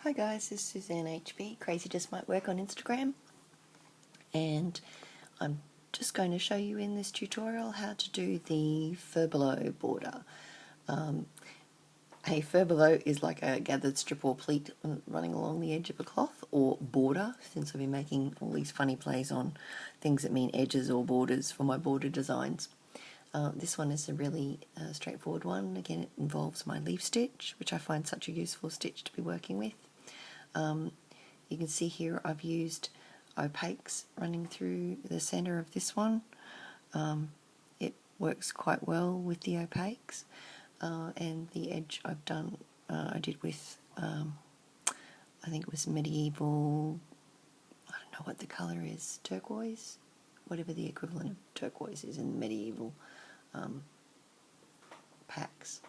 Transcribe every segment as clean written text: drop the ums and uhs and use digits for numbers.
Hi guys, this is Suzanne HB, Crazy Just Might Work on Instagram, and I'm just going to show you in this tutorial how to do the Furbelow border. A furbelow is like a gathered strip or pleat running along the edge of a cloth, or border, since I've been making all these funny plays on things that mean edges or borders for my border designs. This one is a really straightforward one. Again, it involves my leaf stitch, which I find such a useful stitch to be working with. You can see here I've used opaques running through the center of this one. It works quite well with the opaques, and the edge I've done, I did with, I think it was medieval, I don't know what the colour is, turquoise? Whatever the equivalent of turquoise is in medieval packs.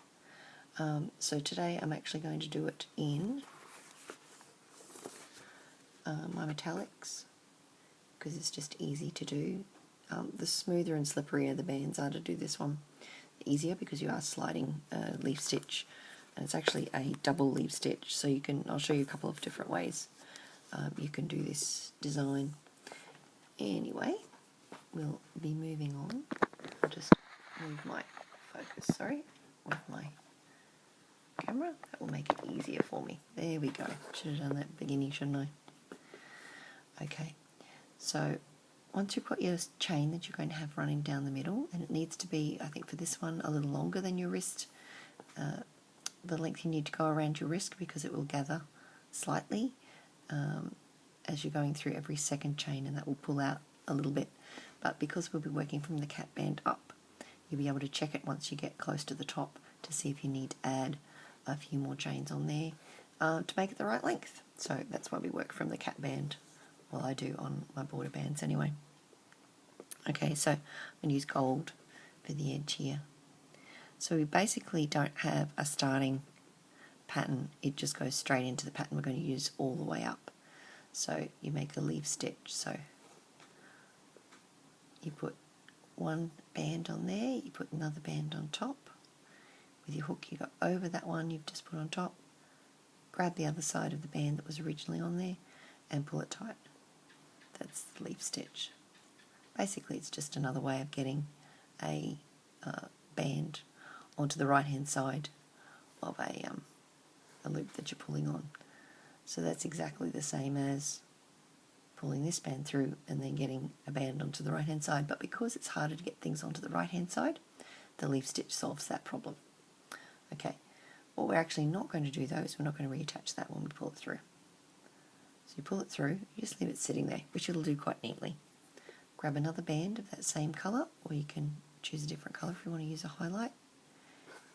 So today I'm actually going to do it in my metallics, because it's just easy to do. The smoother and slipperier the bands are to do this one, the easier, because you are sliding a leaf stitch, and it's actually a double leaf stitch, so you can, I'll show you a couple of different ways you can do this design. Anyway, we'll be moving on. I'll just move my focus, with my camera. That will make it easier for me. There we go. Should have done that at the beginning, shouldn't I? Okay, so once you've got your chain that you're going to have running down the middle, and it needs to be, I think for this one, a little longer than your wrist, the length you need to go around your wrist, because it will gather slightly as you're going through every second chain, and that will pull out a little bit. But because we'll be working from the cap band up, you'll be able to check it once you get close to the top to see if you need to add a few more chains on there to make it the right length. So that's why we work from the cap band. Well, I do on my border bands anyway. Okay, so I'm going to use gold for the edge here. So we basically don't have a starting pattern, it just goes straight into the pattern we're going to use all the way up. So you make a leaf stitch, so you put one band on there, you put another band on top. With your hook you go over that one you've just put on top, grab the other side of the band that was originally on there and pull it tight. That's the leaf stitch. Basically it's just another way of getting a band onto the right hand side of a loop that you're pulling on. So that's exactly the same as pulling this band through and then getting a band onto the right hand side, but because it's harder to get things onto the right hand side, the leaf stitch solves that problem. Okay, what we're actually not going to do though is we're not going to reattach that when we pull it through. So you pull it through, you just leave it sitting there, which it'll do quite neatly. Grab another band of that same colour, or you can choose a different colour if you want to use a highlight,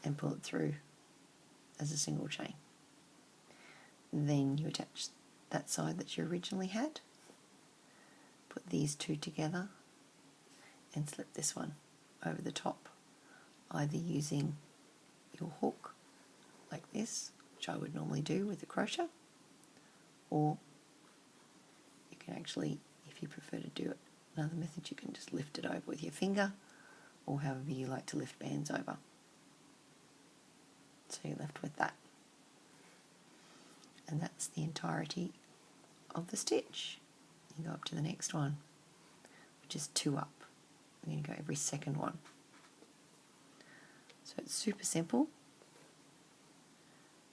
and pull it through as a single chain. Then you attach that side that you originally had, put these two together and slip this one over the top, either using your hook like this, which I would normally do with a crochet, or you can actually, if you prefer to do it another method, you can just lift it over with your finger, or however you like to lift bands over. So you're left with that. And that's the entirety of the stitch. You go up to the next one, which is 2 up. We're going to go every second one. So it's super simple.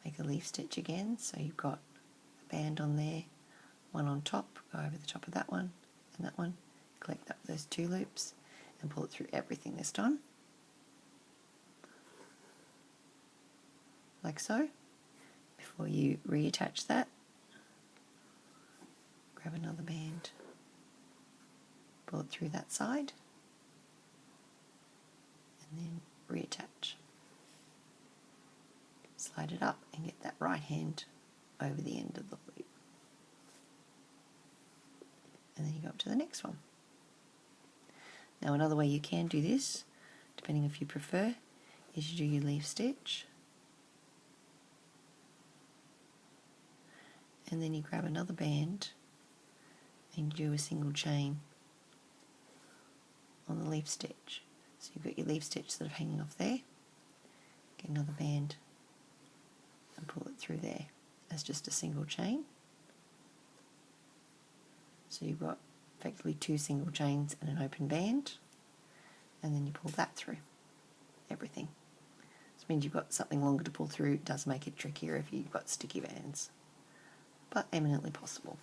Make a leaf stitch again, so you've got a band on there, one on top, go over the top of that one and that one, collect up those 2 loops and pull it through everything this time. Like so. Before you reattach that, grab another band, pull it through that side, and then reattach. Slide it up and get that right hand over the end of the loop. And then you go up to the next one. Now another way you can do this, depending if you prefer, is you do your leaf stitch, and then you grab another band and do a single chain on the leaf stitch. So you've got your leaf stitch sort of hanging off there, get another band and pull it through there as just a single chain. So you've got effectively 2 single chains and an open band, and then you pull that through everything. This means you've got something longer to pull through. It does make it trickier if you've got sticky bands, but eminently possible.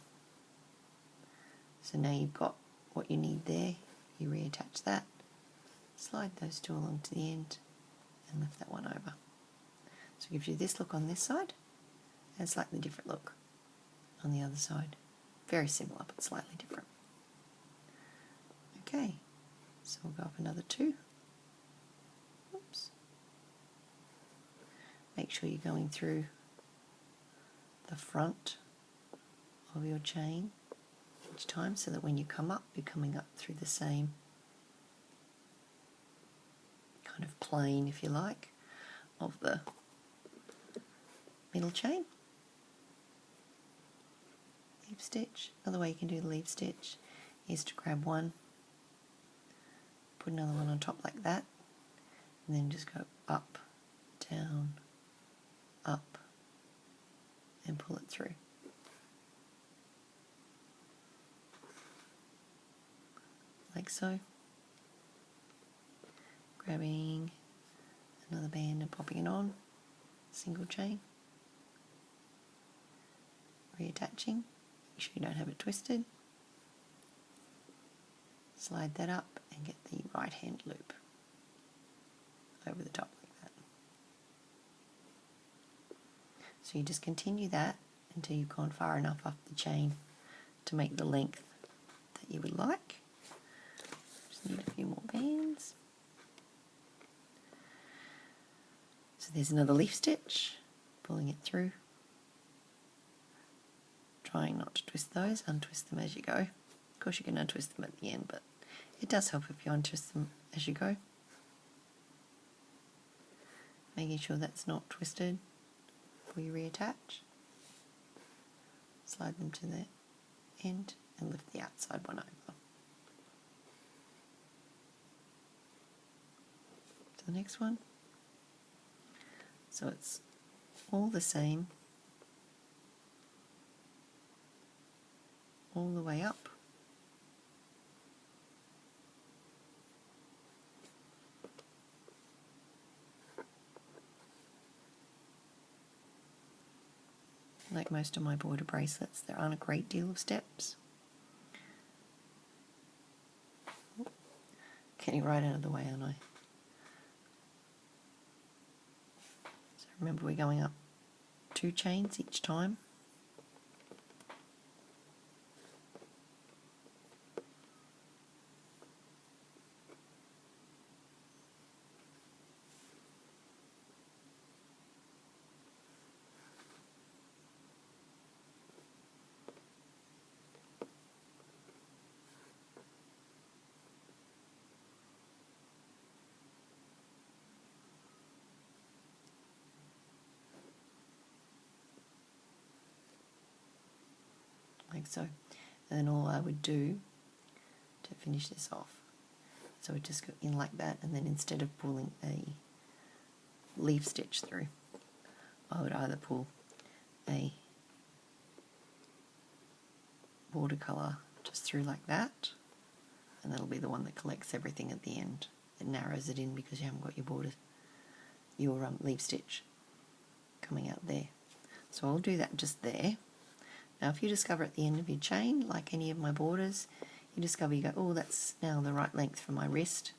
So now you've got what you need there. You reattach that, slide those 2 along to the end, and lift that one over. So it gives you this look on this side, and a slightly different look on the other side. Very similar, but slightly different. Okay, so we'll go up another 2. Oops. Make sure you're going through the front of your chain each time, so that when you come up, you're coming up through the same kind of plane, if you like, of the middle chain. Leaf stitch. Another way you can do the leaf stitch is to grab one, put another one on top like that, and then just go up, down, up, and pull it through. Like so. Grabbing another band and popping it on, single chain, reattaching, make sure you don't have it twisted, slide that up and get the right hand loop over the top like that. So you just continue that until you've gone far enough up the chain to make the length that you would like. Just need a few more bands. So there's another leaf stitch, pulling it through, trying not to twist those, untwist them as you go. Of course you can untwist them at the end, but it does help if you untwist them as you go. Making sure that's not twisted before you reattach. Slide them to the end and lift the outside one over. To the next one. So it's all the same, all the way up. Like most of my border bracelets, there aren't a great deal of steps. Getting right out of the way, aren't I? So remember, we're going up 2 chains each time. Like so. And then all I would do to finish this off, so I would just go in like that, and then instead of pulling a leaf stitch through, I would either pull a border colour just through like that, and that'll be the one that collects everything at the end. It narrows it in because you haven't got your border, your leaf stitch coming out there. So I'll do that just there. Now if you discover at the end of your chain, like any of my borders, you discover you go, oh, that's now the right length for my wrist.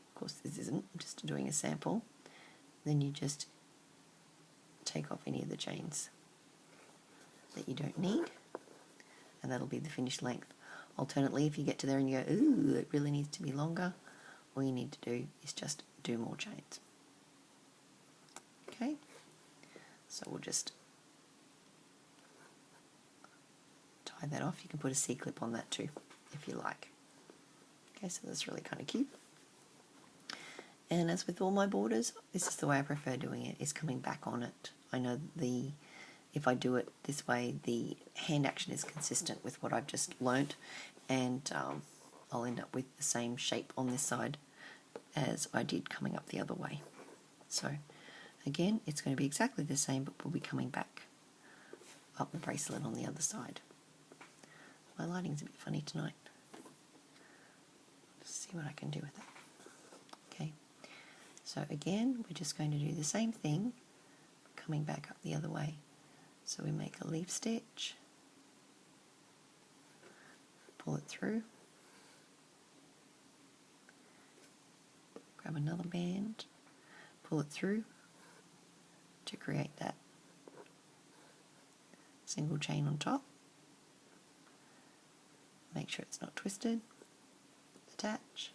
Of course this isn't, I'm just doing a sample. Then you just take off any of the chains that you don't need, and that'll be the finished length. Alternately, if you get to there and you go, ooh, it really needs to be longer, all you need to do is just do more chains. Okay, so we'll just tie that off. You can put a C-clip on that too, if you like. Okay, so that's really kind of cute. And as with all my borders, this is the way I prefer doing it, is coming back on it. I know if I do it this way, the hand action is consistent with what I've just learnt, and I'll end up with the same shape on this side as I did coming up the other way. So again, it's going to be exactly the same, but we'll be coming back up the bracelet on the other side. My lighting's a bit funny tonight. Let's see what I can do with that. Okay, so again, we're just going to do the same thing, coming back up the other way. So we make a leaf stitch, pull it through, grab another band, pull it through to create that single chain on top. Make sure it's not twisted, attach,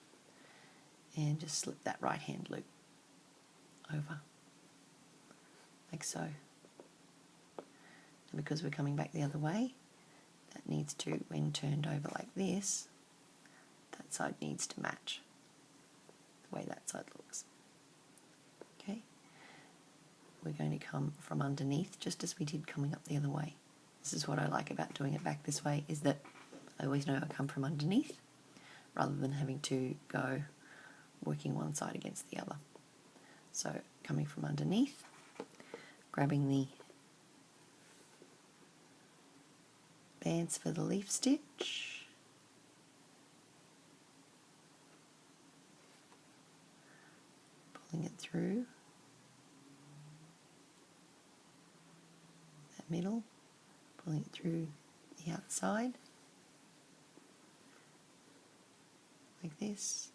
and just slip that right hand loop over, like so. And because we're coming back the other way, that needs to, when turned over like this, that side needs to match the way that side looks. Okay, we're going to come from underneath just as we did coming up the other way. This is what I like about doing it back this way, is that I always know I come from underneath rather than having to go working one side against the other. So coming from underneath, grabbing the bands for the leaf stitch, pulling it through that middle, pulling it through the outside like this.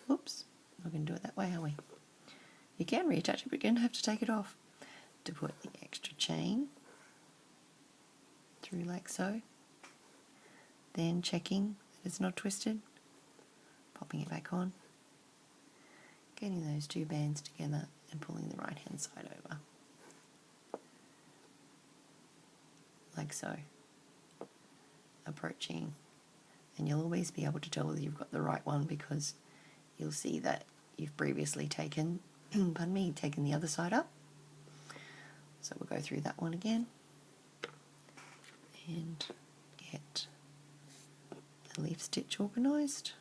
Whoops, we're going to do it that way, are we? You can reattach it, but you're going to have to take it off to put the extra chain through like so. Then checking that it's not twisted, popping it back on, getting those two bands together and pulling the right hand side over. Like so. Approaching, and you'll always be able to tell whether you've got the right one because you'll see that you've previously taken, pardon me, taken the other side up. So we'll go through that one again and get the leaf stitch organised.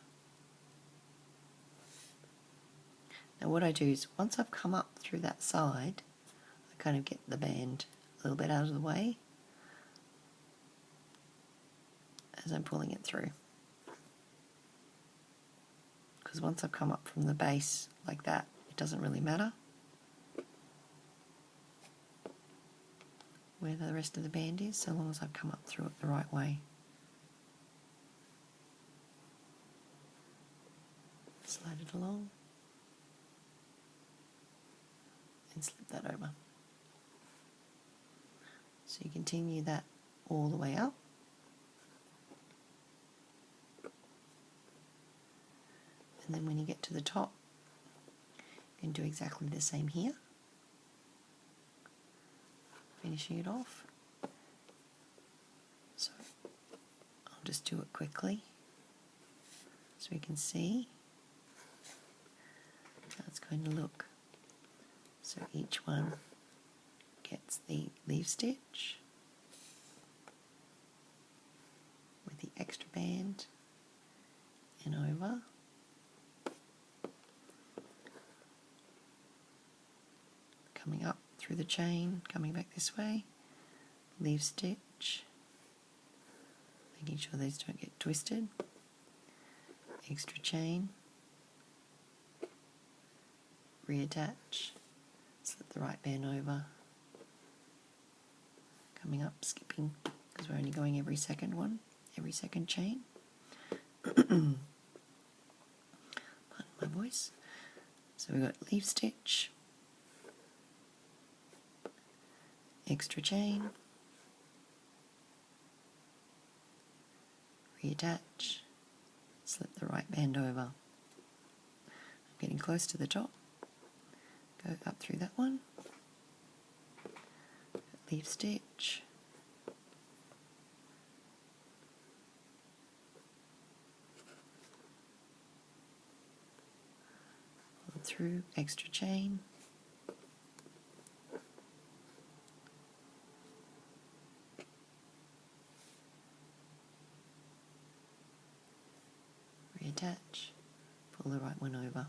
Now what I do is once I've come up through that side, I kind of get the band a little bit out of the way as I'm pulling it through. Because once I've come up from the base like that, it doesn't really matter where the rest of the band is, so long as I've come up through it the right way. Slide it along and slip that over. So you continue that all the way up. And then when you get to the top, you can do exactly the same here. Finishing it off. So I'll just do it quickly so we can see how it's going to look. So each one gets the leaf stitch with the extra band and over. Coming up through the chain, coming back this way, leaf stitch, making sure these don't get twisted, extra chain, reattach, slip the right band over, coming up, skipping, because we're only going every second chain. Pardon my voice. So we've got leaf stitch, extra chain, reattach, slip the right band over. I'm getting close to the top, go up through that one, leaf stitch, pull through, extra chain, reattach, pull the right one over.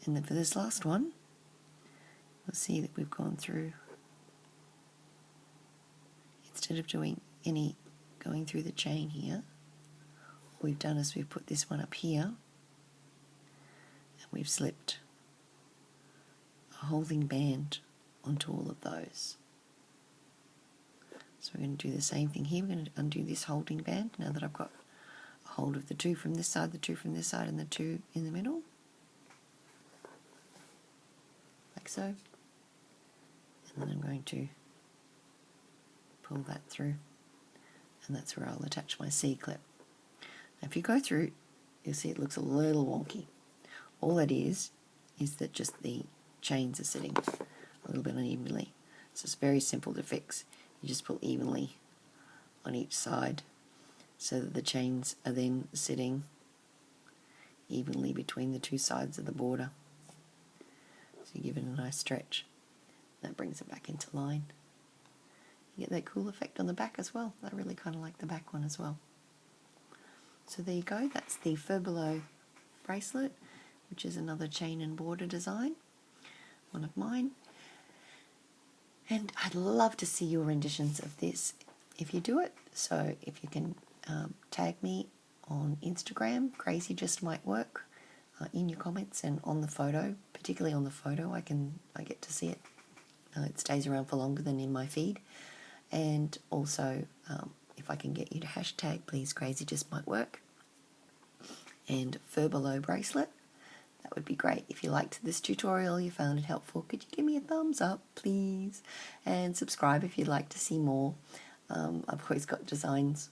And then for this last one, we'll see that we've gone through instead of doing any going through the chain here, what we've done is we've put this one up here and we've slipped a holding band onto all of those. So we're going to do the same thing here. We're going to undo this holding band now that I've got a hold of the two from this side, the two from this side, and the two in the middle, like so. And then I'm going to pull that through, and that's where I'll attach my C-clip. Now if you go through, you'll see it looks a little wonky. All it is that just the chains are sitting a little bit unevenly. So it's very simple to fix. You just pull evenly on each side so that the chains are then sitting evenly between the two sides of the border. So you give it a nice stretch. That brings it back into line. You get that cool effect on the back as well. I really kind of like the back one as well. So there you go. That's the Furbelow bracelet, which is another chain and border design, one of mine. And I'd love to see your renditions of this if you do it. So if you can tag me on Instagram, Crazy Just Might Work, in your comments and on the photo, particularly on the photo, I get to see it. It stays around for longer than in my feed. And also, if I can get you to hashtag, please, Crazy Just Might Work, and Furbelow bracelet. That would be great. If you liked this tutorial, you found it helpful, could you give me a thumbs up, please? And subscribe if you'd like to see more. I've always got designs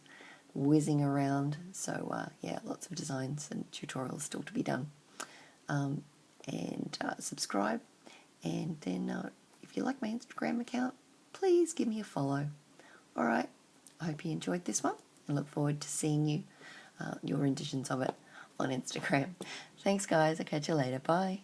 whizzing around, so yeah, lots of designs and tutorials still to be done. Subscribe, and then if you like my Instagram account, please give me a follow. Alright, I hope you enjoyed this one. I look forward to seeing you, your renditions of it on Instagram. Thanks guys, I'll catch you later. Bye.